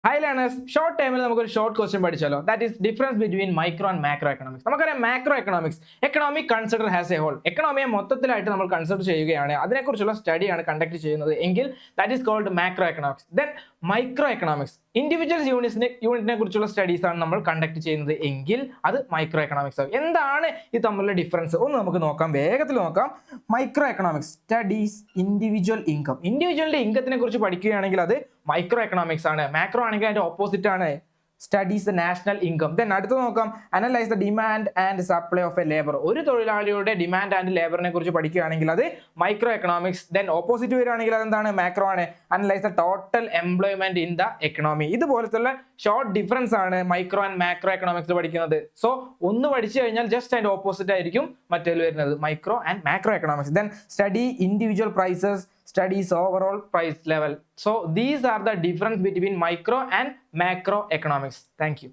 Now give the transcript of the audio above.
Hi learners, short time നമുക്ക് ഒരു short question പഠിച്ചാലോ. That is difference between micro and macro economics. നമുക്കറിയാം macro economics, economic consider has a whole. എക്കണോമിയെ മൊത്തത്തിലായിട്ട് നമ്മൾ കൺസിഡർ ചെയ്യുകയാണ്, അതിനെക്കുറിച്ചുള്ള സ്റ്റഡിയാണ് കണ്ടക്ട് ചെയ്യുന്നത് എങ്കിൽ that is called macro economics. Then micro economics, individual യൂണിറ്റിനെ കുറിച്ചുള്ള സ്റ്റഡീസ് ആണ് നമ്മൾ കണ്ടക്ട് ചെയ്യുന്നത് എങ്കിൽ അത് മൈക്രോ എക്കണോമിക്സ് ആവും. എന്താണ് ഈ തമ്മിലുള്ള ഡിഫറൻസ് ഒന്ന് നമുക്ക് നോക്കാം, വേഗത്തിൽ നോക്കാം. Micro economics studies individual income. ഇൻഡിവിജ്വലിന്റെ ഇൻകത്തിനെ കുറിച്ച് പഠിക്കുകയാണെങ്കിൽ അത് മൈക്രോ എക്കണോമിക്സ് ആണ്. മാക്രോ ആണെങ്കിൽ അതിന്റെ ഓപ്പോസിറ്റ് ആണ്, studies the national income. Then അടുത്ത് നോക്കാം, analyse the demand and supply of A labour. ഒരു തൊഴിലാളിയുടെ ഡിമാൻഡ് ആൻഡ് ലേബറിനെ കുറിച്ച് പഠിക്കുകയാണെങ്കിൽ അത് മൈക്രോ എക്കണോമിക്സ്. ദെൻ ഓപ്പോസിറ്റ് വരികയാണെങ്കിൽ അതെന്താണ്, മാക്രോ ആണ്. Analyse the total employment in the economy. ഇതുപോലത്തുള്ള ഷോർട്ട് ഡിഫറൻസ് ആണ് മൈക്രോ ആൻഡ് മാക്രോ എക്കണോമിക്സ് പഠിക്കുന്നത്. സോ ഒന്ന് പഠിച്ചു കഴിഞ്ഞാൽ ജസ്റ്റ് അതിന്റെ ഓപ്പോസിറ്റ് ആയിരിക്കും മറ്റേതിൽ വരുന്നത്, micro and macro economics. Then study individual prices, studies overall price level. So these are the difference between micro and macro economics. Thank you.